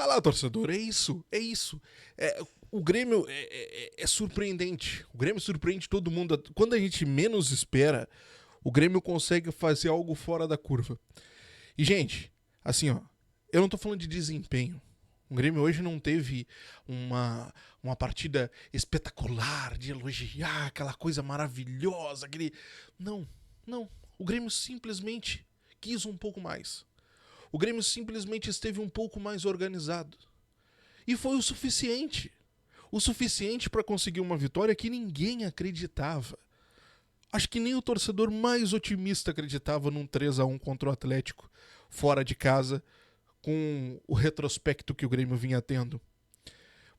Vai lá, torcedor, é isso, é isso. O Grêmio é surpreendente. O Grêmio surpreende todo mundo. Quando a gente menos espera, o Grêmio consegue fazer algo fora da curva. E, gente, assim, ó, eu não tô falando de desempenho. O Grêmio hoje não teve uma partida espetacular de elogiar aquela coisa maravilhosa, aquele. Não, não. O Grêmio simplesmente quis um pouco mais. O Grêmio simplesmente esteve um pouco mais organizado. E foi o suficiente. O suficiente para conseguir uma vitória que ninguém acreditava. Acho que nem o torcedor mais otimista acreditava num 3-1 contra o Atlético, fora de casa, com o retrospecto que o Grêmio vinha tendo.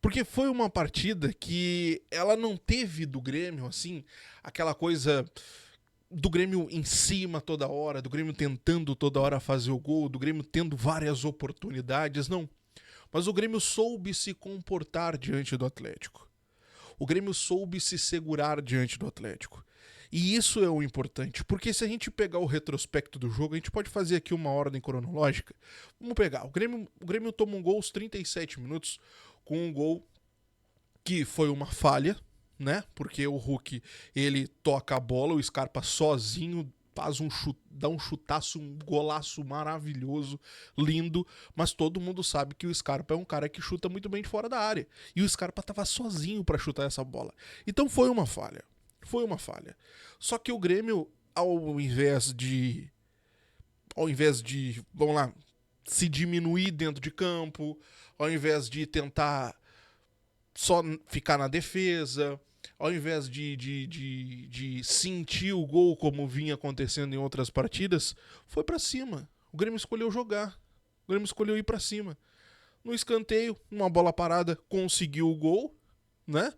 Porque foi uma partida que ela não teve do Grêmio, assim, aquela coisa do Grêmio em cima toda hora, do Grêmio tentando toda hora fazer o gol, do Grêmio tendo várias oportunidades, não. Mas o Grêmio soube se comportar diante do Atlético. O Grêmio soube se segurar diante do Atlético. E isso é o importante, porque se a gente pegar o retrospecto do jogo, a gente pode fazer aqui uma ordem cronológica. Vamos pegar, o Grêmio toma um gol aos 37 minutos, com um gol que foi uma falha, né? Porque o Hulk, ele toca a bola, o Scarpa sozinho faz dá um chutaço, um golaço maravilhoso, lindo, mas todo mundo sabe que o Scarpa é um cara que chuta muito bem de fora da área. E o Scarpa tava sozinho para chutar essa bola. Então foi uma falha. Foi uma falha. Só que o Grêmio, vamos lá, se diminuir dentro de campo, ao invés de tentar só ficar na defesa, ao invés de sentir o gol como vinha acontecendo em outras partidas, foi para cima. O Grêmio escolheu jogar. O Grêmio escolheu ir para cima. No escanteio, uma bola parada, conseguiu o gol, né?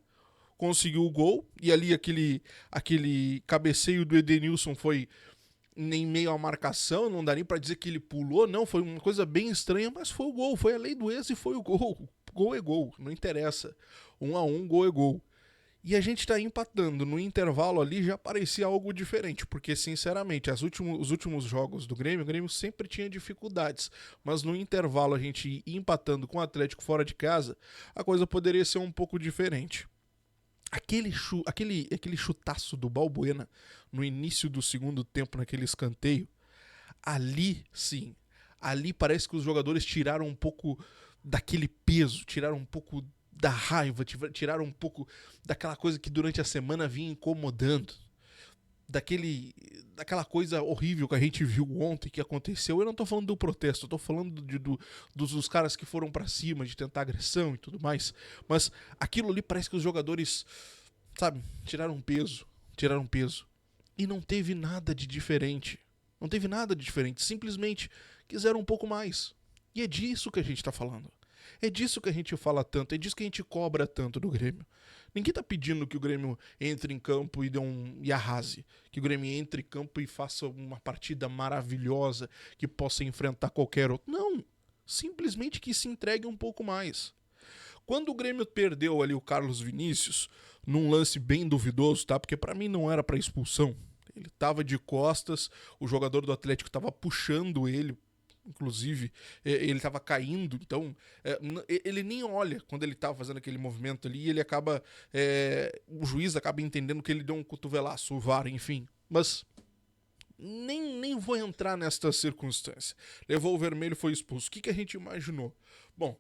Conseguiu o gol, e ali aquele cabeceio do Edenilson foi nem meio a marcação, não dá nem pra dizer que ele pulou, não, foi uma coisa bem estranha, mas foi o gol, foi a lei do ex e foi o gol. Gol é gol, não interessa. 1-1, gol é gol. E a gente tá empatando. No intervalo ali já parecia algo diferente, porque sinceramente, os últimos jogos do Grêmio, o Grêmio sempre tinha dificuldades, mas no intervalo a gente ir empatando com o Atlético fora de casa, a coisa poderia ser um pouco diferente. Aquele chutaço do Balbuena no início do segundo tempo, naquele escanteio, ali sim, ali parece que os jogadores tiraram um pouco daquele peso, tiraram um pouco da raiva, tiraram um pouco daquela coisa que durante a semana vinha incomodando. Daquela coisa horrível que a gente viu ontem que aconteceu. Eu não tô falando do protesto, eu tô falando dos caras que foram para cima, de tentar agressão e tudo mais. Mas aquilo ali parece que os jogadores, sabe, tiraram peso. Tiraram peso. E não teve nada de diferente. Não teve nada de diferente. Simplesmente quiseram um pouco mais. E é disso que a gente tá falando. É disso que a gente fala tanto, é disso que a gente cobra tanto do Grêmio. Ninguém tá pedindo que o Grêmio entre em campo e arrase. Que o Grêmio entre em campo e faça uma partida maravilhosa, que possa enfrentar qualquer outro. Não. Simplesmente que se entregue um pouco mais. Quando o Grêmio perdeu ali o Carlos Vinícius, num lance bem duvidoso, tá? Porque pra mim não era pra expulsão. Ele tava de costas, o jogador do Atlético tava puxando ele, inclusive, ele estava caindo, então ele nem olha quando ele estava fazendo aquele movimento ali, e ele acaba, o juiz acaba entendendo que ele deu um cotovelaço, o VAR, enfim, mas nem vou entrar nesta circunstância. Levou o vermelho, foi expulso. O que a gente imaginou? Bom,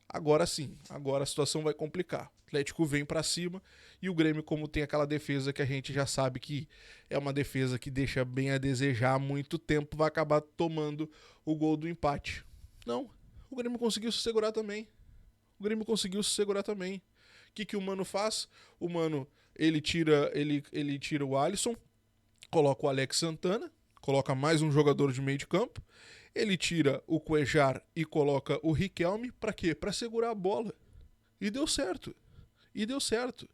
agora sim, agora a situação vai complicar. O Atlético vem para cima e o Grêmio, como tem aquela defesa que a gente já sabe que é uma defesa que deixa bem a desejar há muito tempo, vai acabar tomando o gol do empate. Não, o Grêmio conseguiu se segurar também. O Grêmio conseguiu se segurar também. O que o Mano faz? O Mano, ele tira o Alisson, coloca o Alex Santana, coloca mais um jogador de meio de campo. Ele tira o Cuejar e coloca o Riquelme, pra quê? Pra segurar a bola. E deu certo. E deu certo.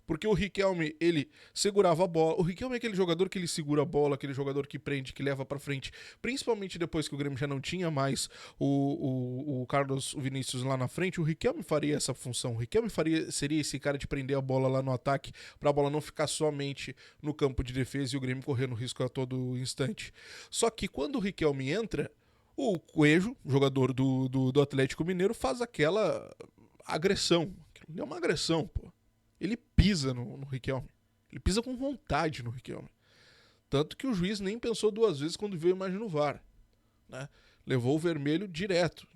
Porque o Riquelme, ele segurava a bola. O Riquelme é aquele jogador que ele segura a bola, aquele jogador que prende, que leva pra frente. Principalmente depois que o Grêmio já não tinha mais o Carlos Vinícius lá na frente, o Riquelme faria essa função. O Riquelme seria esse cara de prender a bola lá no ataque, pra bola não ficar somente no campo de defesa e o Grêmio correndo risco a todo instante. Só que quando o Riquelme entra, O Coelho, jogador do Atlético Mineiro, faz aquela agressão. Aquilo é uma agressão, pô. Ele pisa no Riquelme. Ele pisa com vontade no Riquelme. Tanto que o juiz nem pensou duas vezes quando viu a imagem no VAR, né? Levou o vermelho direto.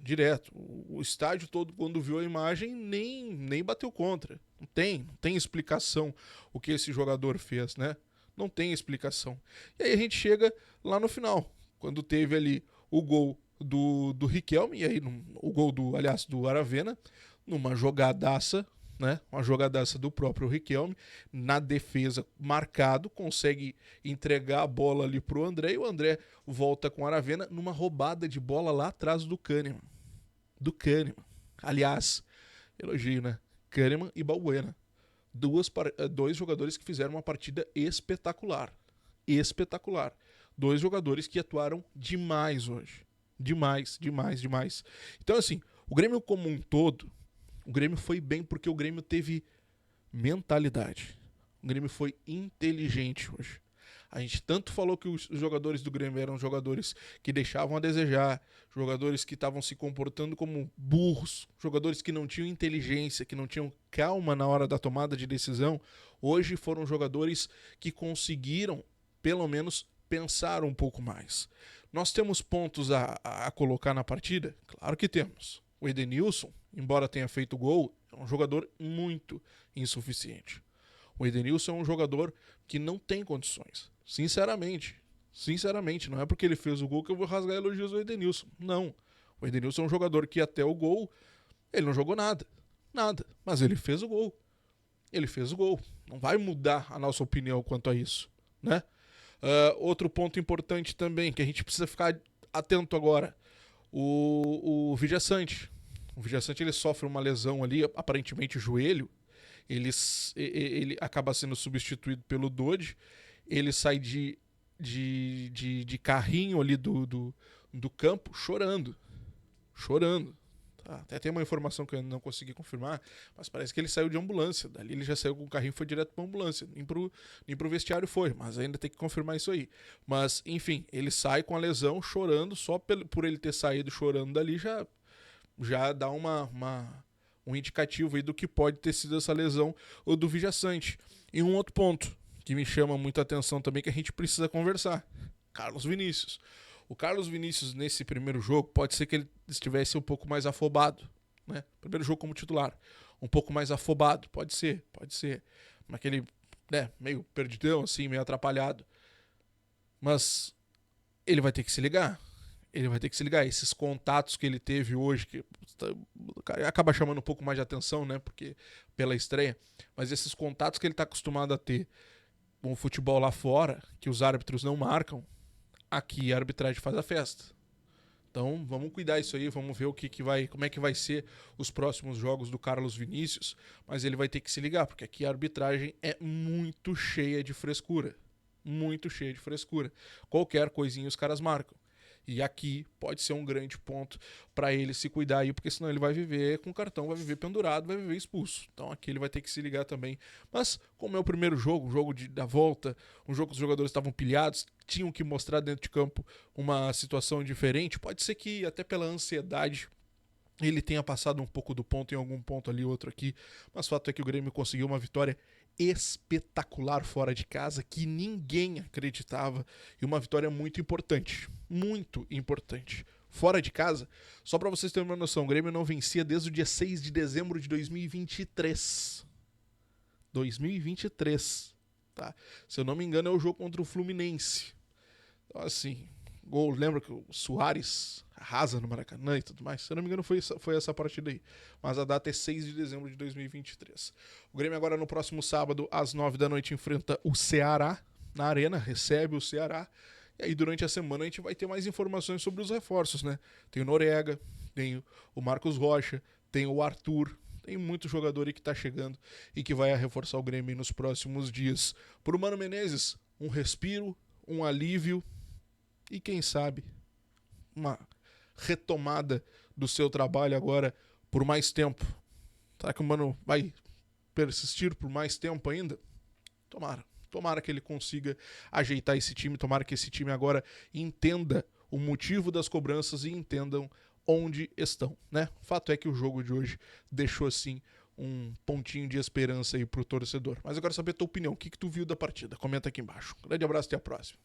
O estádio todo, quando viu a imagem, nem bateu contra. Não tem explicação o que esse jogador fez, né? Não tem explicação. E aí a gente chega lá no final, quando teve ali o gol do Riquelme, e aí o gol do Aravena, numa jogadaça, né? Uma jogadaça do próprio Riquelme, na defesa marcado, consegue entregar a bola ali pro André, e o André volta com o Aravena numa roubada de bola lá atrás do Kahneman. Aliás, elogio, né? Kahneman e Balbuena. Dois jogadores que fizeram uma partida espetacular. Espetacular. Dois jogadores que atuaram demais hoje. Demais. Então, assim, o Grêmio como um todo, o Grêmio foi bem porque o Grêmio teve mentalidade. O Grêmio foi inteligente hoje. A gente tanto falou que os jogadores do Grêmio eram jogadores que deixavam a desejar, jogadores que estavam se comportando como burros, jogadores que não tinham inteligência, que não tinham calma na hora da tomada de decisão. Hoje foram jogadores que conseguiram, pelo menos, pensar um pouco mais. Nós temos pontos a colocar na partida? Claro que temos. O Edenilson, embora tenha feito gol, é um jogador muito insuficiente. O Edenilson é um jogador que não tem condições. Sinceramente, não é porque ele fez o gol que eu vou rasgar elogios ao Edenilson. Não. O Edenilson é um jogador que até o gol, ele não jogou nada. Mas ele fez o gol. Não vai mudar a nossa opinião quanto a isso, né? Outro ponto importante também, que a gente precisa ficar atento agora. O Vijaçante. O Vijaçante, ele sofre uma lesão ali, aparentemente joelho. Ele acaba sendo substituído pelo Dodge. Ele sai de carrinho ali do campo chorando. Tá? Até tem uma informação que eu não consegui confirmar, mas parece que ele saiu de ambulância. Dali ele já saiu com o carrinho e foi direto pra ambulância. Nem pro vestiário foi, mas ainda tem que confirmar isso aí. Mas, enfim, ele sai com a lesão chorando, só por ele ter saído chorando dali já dá um indicativo aí do que pode ter sido essa lesão ou do Vijaçante. E um outro ponto que me chama muita atenção também, que a gente precisa conversar: Carlos Vinícius. O Carlos Vinícius, nesse primeiro jogo, pode ser que ele estivesse um pouco mais afobado, né? Primeiro jogo como titular. Um pouco mais afobado, pode ser. Naquele, né, meio perdidão, assim, meio atrapalhado. Mas ele vai ter que se ligar. Esses contatos que ele teve hoje, que acaba chamando um pouco mais de atenção, né? Porque pela estreia. Mas esses contatos que ele está acostumado a ter com o futebol lá fora, que os árbitros não marcam, aqui a arbitragem faz a festa. Então vamos cuidar isso aí, vamos ver como é que vai ser os próximos jogos do Carlos Vinícius, mas ele vai ter que se ligar, porque aqui a arbitragem é muito cheia de frescura. Qualquer coisinha os caras marcam. E aqui pode ser um grande ponto para ele se cuidar aí, porque senão ele vai viver com cartão, vai viver pendurado, vai viver expulso. Então aqui ele vai ter que se ligar também. Mas como é o primeiro jogo, da volta, um jogo que os jogadores estavam pilhados, tinham que mostrar dentro de campo uma situação diferente, pode ser que até pela ansiedade ele tenha passado um pouco do ponto em algum ponto ali, outro aqui. Mas o fato é que o Grêmio conseguiu uma vitória espetacular fora de casa, que ninguém acreditava, e uma vitória muito importante. Fora de casa, só para vocês terem uma noção, o Grêmio não vencia desde o dia 6 de dezembro de 2023. Tá? Se eu não me engano, é o jogo contra o Fluminense. Então, assim, gol, lembra que o Soares arrasa no Maracanã e tudo mais? Se eu não me engano, foi essa partida aí. Mas a data é 6 de dezembro de 2023. O Grêmio agora no próximo sábado, às 9 da noite, enfrenta o Ceará na Arena, recebe o Ceará. E aí durante a semana a gente vai ter mais informações sobre os reforços, né? Tem o Noriega, tem o Marcos Rocha, tem o Arthur. Tem muito jogador aí que tá chegando e que vai reforçar o Grêmio nos próximos dias. Pro Mano Menezes, um respiro, um alívio e quem sabe uma retomada do seu trabalho agora por mais tempo. Será que o Mano vai persistir por mais tempo ainda? Tomara que ele consiga ajeitar esse time, tomara que esse time agora entenda o motivo das cobranças e entendam onde estão, né? O fato é que o jogo de hoje deixou, assim, um pontinho de esperança aí pro torcedor. Mas eu quero saber a tua opinião, o que tu viu da partida? Comenta aqui embaixo. Um grande abraço e até a próxima.